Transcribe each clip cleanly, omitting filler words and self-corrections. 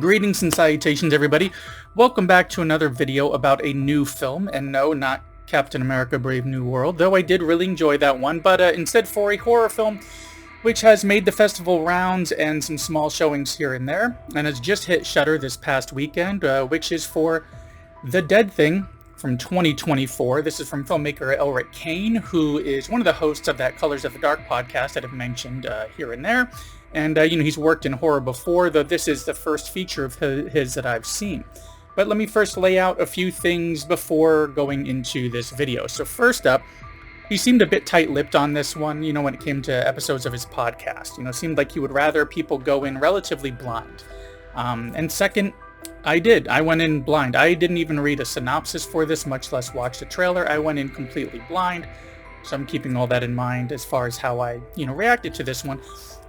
Greetings and salutations, everybody. Welcome back to another video about a new film, and no, not Captain America Brave New World, though I did really enjoy that one, but instead for a horror film which has made the festival rounds and some small showings here and there, and has just hit Shudder this past weekend, which is for The Dead Thing from 2024. This is from filmmaker Elric Kane, who is one of the hosts of that Colors of the Dark podcast that I've mentioned here and there. And, he's worked in horror before, though this is the first feature of his that I've seen. But let me first lay out a few things before going into this video. So first up, he seemed a bit tight-lipped on this one, when it came to episodes of his podcast. Seemed like he would rather people go in relatively blind. And second, I did. I went in blind. I didn't even read a synopsis for this, much less watch the trailer. I went in completely blind. So I'm keeping all that in mind as far as how I, reacted to this one.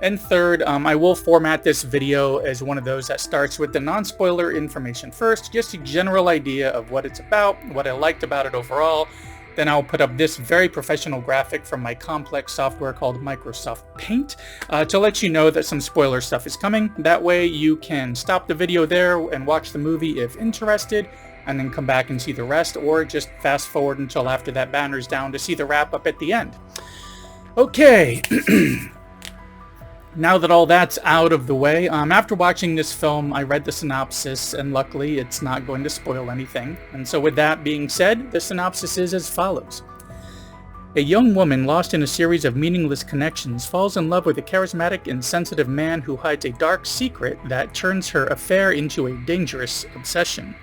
And third, I will format this video as one of those that starts with the non-spoiler information first, just a general idea of what it's about, what I liked about it overall. Then I'll put up this very professional graphic from my complex software called Microsoft Paint to let you know that some spoiler stuff is coming. That way you can stop the video there and watch the movie if interested, and then come back and see the rest, or just fast forward until after that banner's down to see the wrap up at the end. Okay. Now that all that's out of the way, after watching this film, I read the synopsis, and luckily it's not going to spoil anything. And so with that being said, the synopsis is as follows. A young woman lost in a series of meaningless connections falls in love with a charismatic and sensitive man who hides a dark secret that turns her affair into a dangerous obsession.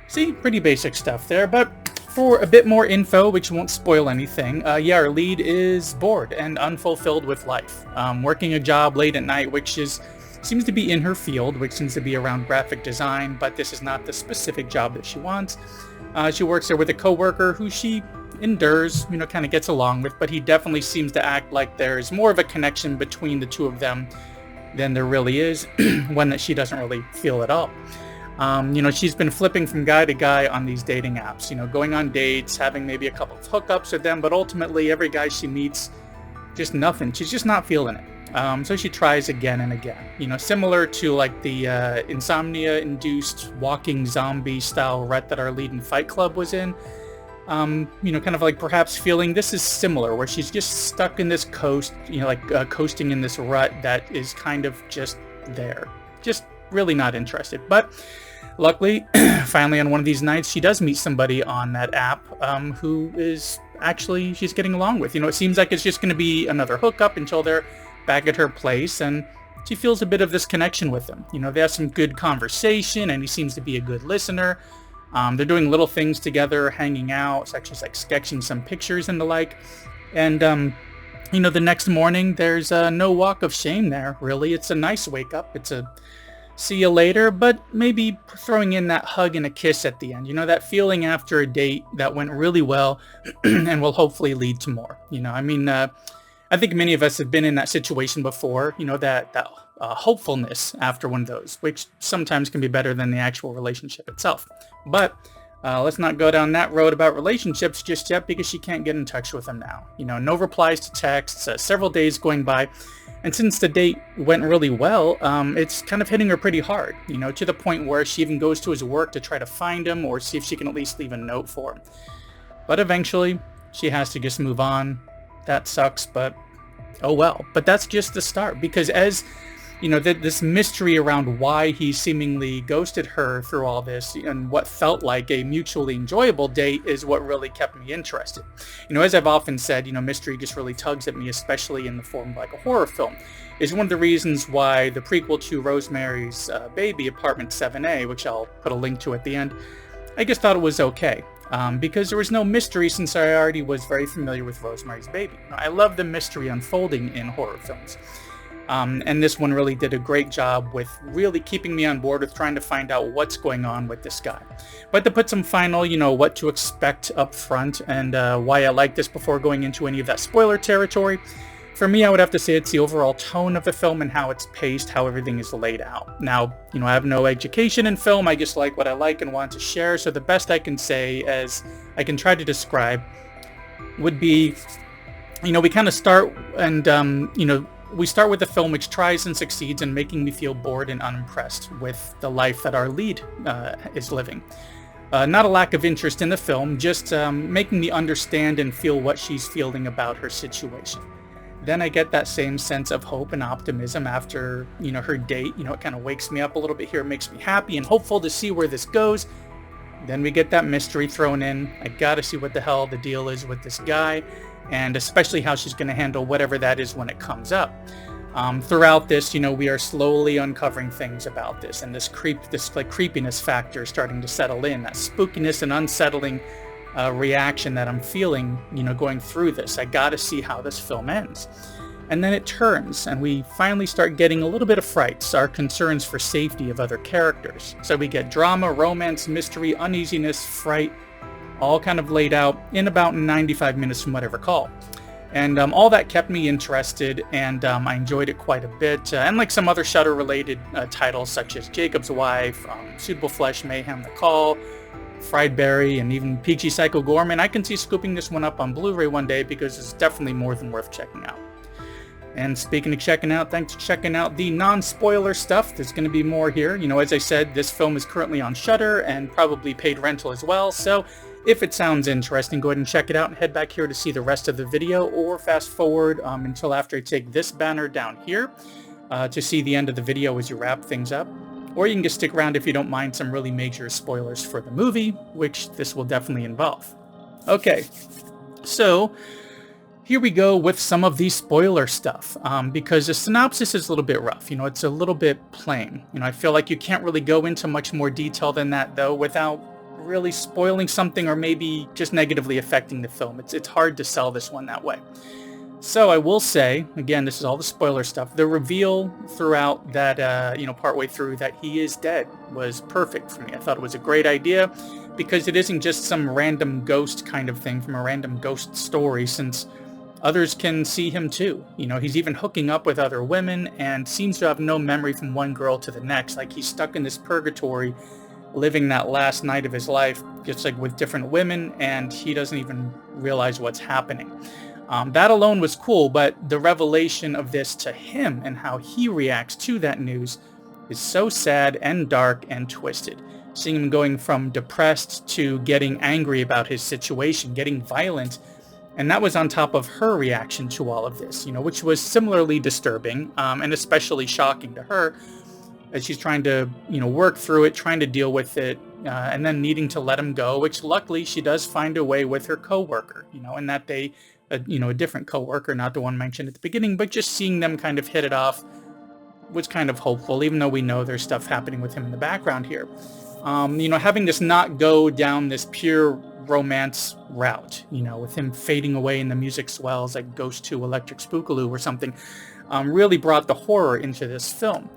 See, pretty basic stuff there, but for a bit more info, which won't spoil anything, our lead is bored and unfulfilled with life, working a job late at night, which seems to be in her field, which seems to be around graphic design, but this is not the specific job that she wants. She works there with a coworker who she endures, kind of gets along with, but he definitely seems to act like there's more of a connection between the two of them than there really is, one that she doesn't really feel at all. She's been flipping from guy to guy on these dating apps, going on dates, having maybe a couple of hookups with them, but ultimately every guy she meets, just nothing. She's just not feeling it. So she tries again and again, similar to like the insomnia-induced walking zombie-style rut that our lead in Fight Club was in. Kind of like perhaps feeling this is similar, where she's just stuck in this coasting in this rut that is kind of just there. Just really not interested. But luckily, finally on one of these nights, she does meet somebody on that app who is actually she's getting along with. It seems like it's just going to be another hookup until they're back at her place, and she feels a bit of this connection with him. They have some good conversation, and he seems to be a good listener. They're doing little things together, hanging out. It's actually like sketching some pictures and the like. And the next morning, there's no walk of shame there, really. It's a nice wake up. It's a see you later, but maybe throwing in that hug and a kiss at the end. That feeling after a date that went really well and will hopefully lead to more. I think many of us have been in that situation before, that hopefulness after one of those, which sometimes can be better than the actual relationship itself. But let's not go down that road about relationships just yet, because she can't get in touch with him now. No replies to texts, several days going by. And since the date went really well, it's kind of hitting her pretty hard, to the point where she even goes to his work to try to find him or see if she can at least leave a note for him. But eventually, she has to just move on. That sucks, but oh well. But that's just the start, because as this mystery around why he seemingly ghosted her through all this and what felt like a mutually enjoyable date is what really kept me interested. As I've often said, mystery just really tugs at me, especially in the form of like a horror film. Is one of the reasons why the prequel to Rosemary's Baby, Apartment 7A, which I'll put a link to at the end, I just thought it was okay. Because there was no mystery, since I already was very familiar with Rosemary's Baby. I love the mystery unfolding in horror films. And this one really did a great job with really keeping me on board with trying to find out what's going on with this guy. But to put some final, what to expect up front and why I like this before going into any of that spoiler territory, for me, I would have to say it's the overall tone of the film and how it's paced, how everything is laid out. Now, I have no education in film. I just like what I like and want to share. So the best I can say, as I can try to describe, would be, we kind of start and, we start with a film which tries and succeeds in making me feel bored and unimpressed with the life that our lead is living. Not a lack of interest in the film, just making me understand and feel what she's feeling about her situation. Then I get that same sense of hope and optimism after, her date. It kind of wakes me up a little bit here, makes me happy and hopeful to see where this goes. Then we get that mystery thrown in. I gotta see what the hell the deal is with this guy, and especially how she's gonna handle whatever that is when it comes up. Throughout this, we are slowly uncovering things about this, and this creepiness factor is starting to settle in, that spookiness and unsettling reaction that I'm feeling, going through this. I gotta see how this film ends. And then it turns, and we finally start getting a little bit of frights, our concerns for safety of other characters. So we get drama, romance, mystery, uneasiness, fright, all kind of laid out in about 95 minutes from what I recall. And all that kept me interested, and I enjoyed it quite a bit. And like some other Shudder-related titles, such as Jacob's Wife, Suitable Flesh, Mayhem, The Call, Fried Berry, and even Peachy Psycho Gorman, I can see scooping this one up on Blu-ray one day because it's definitely more than worth checking out. And speaking of checking out, thanks for checking out the non-spoiler stuff. There's going to be more here. As I said, this film is currently on Shudder and probably paid rental as well. So if it sounds interesting, go ahead and check it out and head back here to see the rest of the video, or fast forward until after I take this banner down here to see the end of the video as you wrap things up. Or you can just stick around if you don't mind some really major spoilers for the movie, which this will definitely involve. Okay, so here we go with some of the spoiler stuff, because the synopsis is a little bit rough. It's a little bit plain. I feel like you can't really go into much more detail than that, though, without really spoiling something or maybe just negatively affecting the film. It's hard to sell this one that way. So I will say, again, this is all the spoiler stuff, the reveal throughout that, partway through that he is dead was perfect for me. I thought it was a great idea because it isn't just some random ghost kind of thing from a random ghost story, since others can see him too. He's even hooking up with other women and seems to have no memory from one girl to the next. Like he's stuck in this purgatory, living that last night of his life, just like with different women, and he doesn't even realize what's happening. That alone was cool, but the revelation of this to him and how he reacts to that news is so sad and dark and twisted. Seeing him going from depressed to getting angry about his situation, getting violent, and that was on top of her reaction to all of this, which was similarly disturbing and especially shocking to her as she's trying to, work through it, trying to deal with it, and then needing to let him go, which luckily she does find a way with her coworker, and that they, a different coworker, not the one mentioned at the beginning, but just seeing them kind of hit it off was kind of hopeful, even though we know there's stuff happening with him in the background here. Having this not go down this pure romance route, with him fading away and the music swells like Ghost 2 Electric Spookaloo or something, really brought the horror into this film.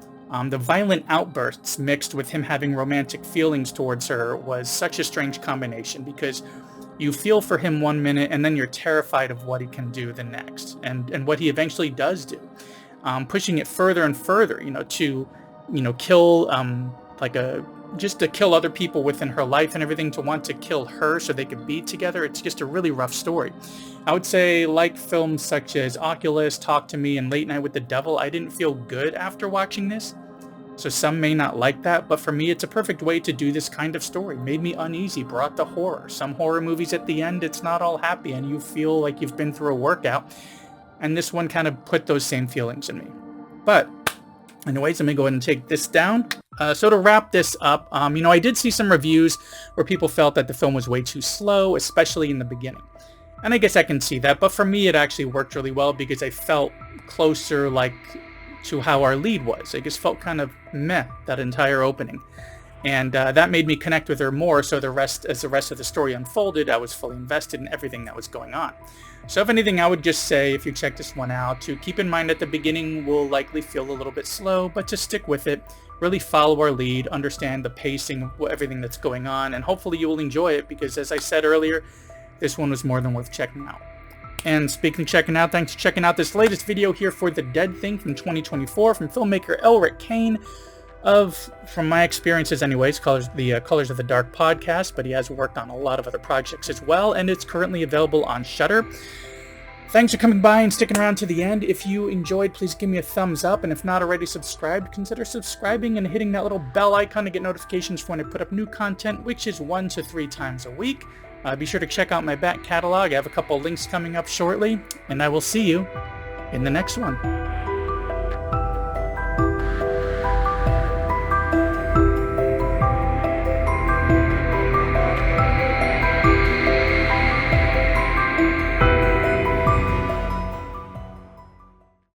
The violent outbursts mixed with him having romantic feelings towards her was such a strange combination, because you feel for him one minute and then you're terrified of what he can do the next, and what he eventually does do, pushing it further and further, to kill just to kill other people within her life and everything, to want to kill her so they could be together. It's just a really rough story. I would say, like films such as Oculus, Talk to Me, and Late Night with the Devil, I didn't feel good after watching this. So some may not like that, but for me it's a perfect way to do this kind of story. Made me uneasy, brought the horror. Some horror movies at the end, it's not all happy and you feel like you've been through a workout. And this one kind of put those same feelings in me. But anyways, let me go ahead and take this down. So to wrap this up, I did see some reviews where people felt that the film was way too slow, especially in the beginning. And I guess I can see that, but for me it actually worked really well because I felt closer to how our lead was. I just felt kind of meh that entire opening. And that made me connect with her more, so as the rest of the story unfolded, I was fully invested in everything that was going on. So if anything, I would just say, if you check this one out, to keep in mind at the beginning will likely feel a little bit slow, but to stick with it, really follow our lead, understand the pacing of everything that's going on, and hopefully you will enjoy it, because as I said earlier, this one was more than worth checking out. And speaking of checking out, thanks for checking out this latest video here for The Dead Thing from 2024 from filmmaker Elric Kane from my experiences anyways, Colors of the Dark podcast, but he has worked on a lot of other projects as well, and it's currently available on Shudder. Thanks for coming by and sticking around to the end. If you enjoyed, please give me a thumbs up, and if not already subscribed, consider subscribing and hitting that little bell icon to get notifications for when I put up new content, which is 1 to 3 times a week. Be sure to check out my back catalog. I have a couple links coming up shortly, and I will see you in the next one.